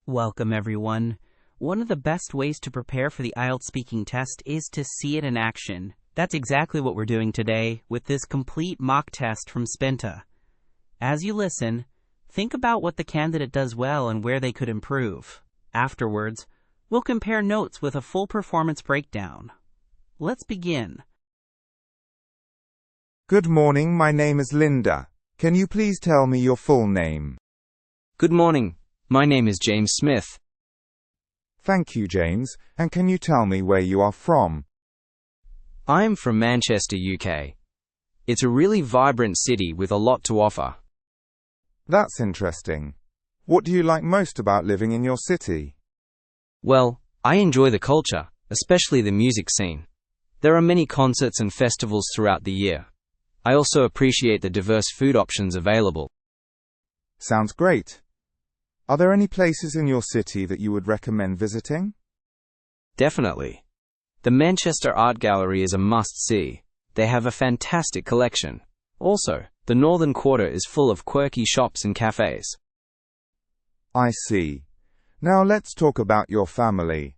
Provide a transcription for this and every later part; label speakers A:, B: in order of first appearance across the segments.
A: Welcome, everyone. One of the best ways to prepare for the IELTS speaking test is to see it in action. That's exactly what we're doing today with this complete mock test from Spinta. As you listen, think about what the candidate does well and where they could improve. Afterwards, we'll compare notes with a full performance breakdown. Let's begin.
B: Good morning, my name is Linda. Can you please tell me your full name?
C: Good morning. My name is James Smith.
B: Thank you, James. And can you tell me where you are from?
C: I am from Manchester, UK. It's a really vibrant city with a lot to offer.
B: That's interesting. What do you like most about living in your city?
C: Well, I enjoy the culture, especially the music scene. There are many concerts and festivals throughout the year. I also appreciate the diverse food options available.
B: Sounds great. Are there any places in your city that you would recommend visiting?
C: Definitely. The Manchester Art Gallery is a must-see. They have a fantastic collection. Also, the Northern Quarter is full of quirky shops and cafes.
B: I see. Now let's talk about your family.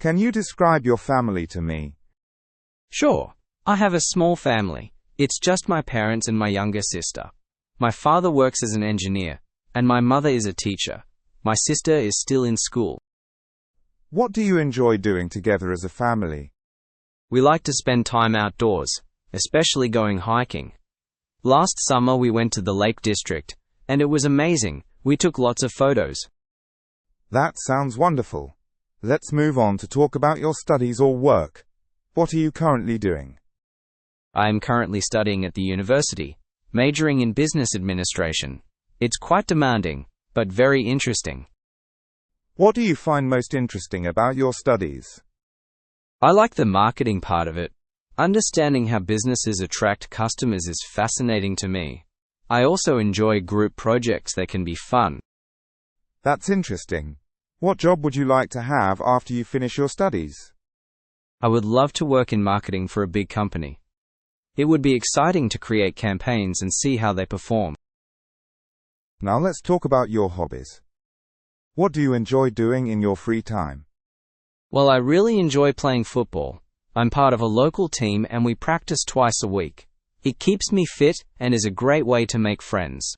B: Can you describe your family to me?
C: Sure. I have a small family. It's just my parents and my younger sister. My father works as an engineer, and my mother is a teacher. My sister is still in school.
B: What do you enjoy doing together as a family?
C: We like to spend time outdoors, especially going hiking. Last summer we went to the Lake District, and it was amazing. We took lots of photos.
B: That sounds wonderful. Let's move on to talk about your studies or work. What are you currently doing?
C: I am currently studying at the university, majoring in business administration. It's quite demanding, but very interesting.
B: What do you find most interesting about your studies?
C: I like the marketing part of it. Understanding how businesses attract customers is fascinating to me. I also enjoy group projects that can be fun.
B: That's interesting. What job would you like to have after you finish your studies?
C: I would love to work in marketing for a big company. It would be exciting to create campaigns and see how they perform.
B: Now let's talk about your hobbies. What do you enjoy doing in your free time?
C: Well, I really enjoy playing football. I'm part of a local team and we practice twice a week. It keeps me fit and is a great way to make friends.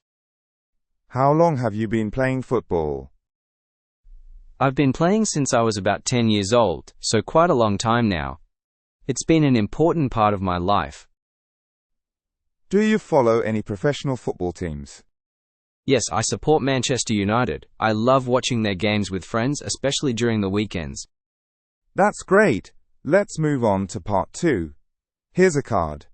B: How long have you been playing football?
C: I've been playing since I was about 10 years old, so quite a long time now. It's been an important part of my life.
B: Do you follow any professional football teams?
C: Yes, I support Manchester United. I love watching their games with friends, especially during the weekends.
B: That's great. Let's move on to part 2. Here's a card.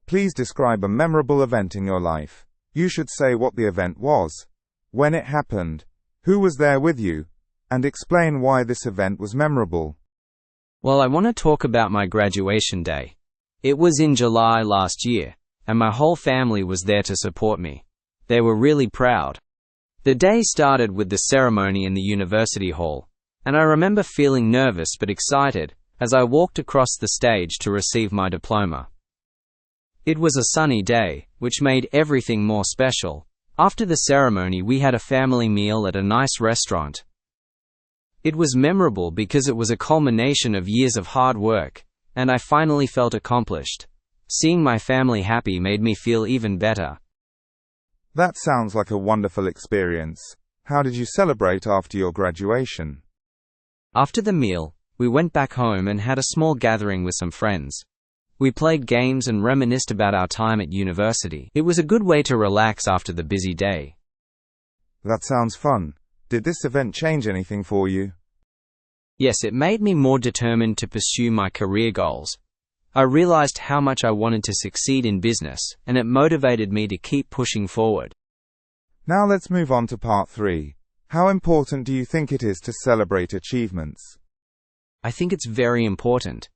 B: Please describe a memorable event in your life. You should say what the event was, when it happened, who was there with you, and explain why this event was memorable.
C: Well, I want to talk about my graduation day. It was in July last year, and my whole family was there to support me. They were really proud. The day started with the ceremony in the university hall, and I remember feeling nervous but excited as I walked across the stage to receive my diploma. It was a sunny day, which made everything more special. After the ceremony, we had a family meal at a nice restaurant. It was memorable because it was a culmination of years of hard work, and I finally felt accomplished. Seeing my family happy made me feel even better.
B: That sounds like a wonderful experience. How did you celebrate after your graduation?
C: After the meal, we went back home and had a small gathering with some friends. We played games and reminisced about our time at university. It was a good way to relax after the busy day.
B: That sounds fun. Did this event change anything for you?
C: Yes, it made me more determined to pursue my career goals. I realized how much I wanted to succeed in business, and it motivated me to keep pushing forward.
B: Now let's move on to part 3. How important do you think it is to celebrate achievements?
C: I think it's very important.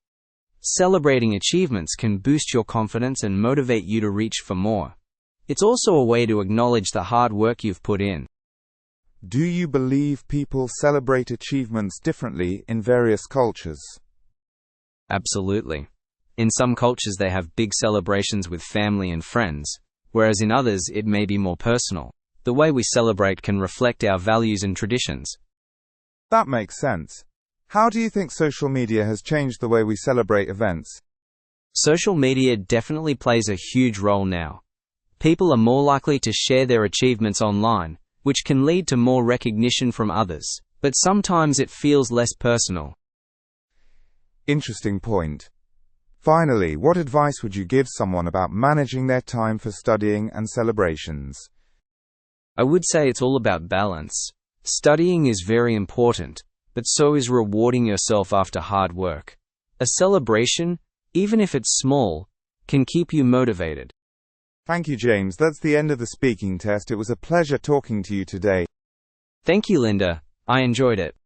C: Celebrating achievements can boost your confidence and motivate you to reach for more. It's also a way to acknowledge the hard work you've put in.
B: Do you believe people celebrate achievements differently in various cultures?
C: Absolutely. In some cultures they have big celebrations with family and friends, whereas in others it may be more personal. The way we celebrate can reflect our values and traditions.
B: That makes sense. How do you think social media has changed the way we celebrate events?
C: Social media definitely plays a huge role now. People are more likely to share their achievements online, which can lead to more recognition from others, but sometimes it feels less personal.
B: Interesting point. Finally, what advice would you give someone about managing their time for studying and celebrations?
C: I would say it's all about balance. Studying is very important, but so is rewarding yourself after hard work. A celebration, even if it's small, can keep you motivated.
B: Thank you, James. That's the end of the speaking test. It was a pleasure talking to you today.
C: Thank you, Linda. I enjoyed it.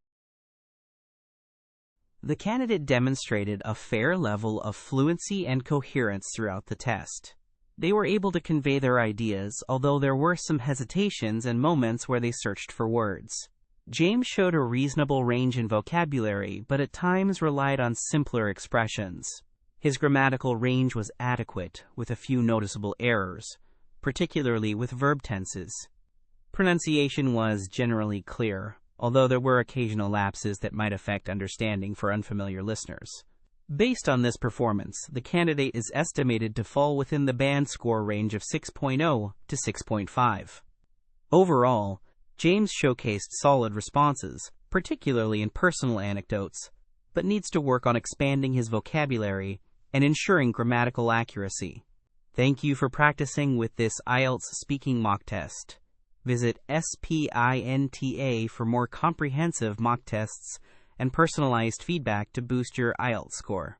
A: The candidate demonstrated a fair level of fluency and coherence throughout the test. They were able to convey their ideas, although there were some hesitations and moments where they searched for words. James showed a reasonable range in vocabulary, but at times relied on simpler expressions. His grammatical range was adequate, with a few noticeable errors, particularly with verb tenses. Pronunciation was generally clear, although there were occasional lapses that might affect understanding for unfamiliar listeners. Based on this performance, the candidate is estimated to fall within the band score range of 6.0 to 6.5. Overall, James showcased solid responses, particularly in personal anecdotes, but needs to work on expanding his vocabulary and ensuring grammatical accuracy. Thank you for practicing with this IELTS speaking mock test. Visit Spinta for more comprehensive mock tests and personalized feedback to boost your IELTS score.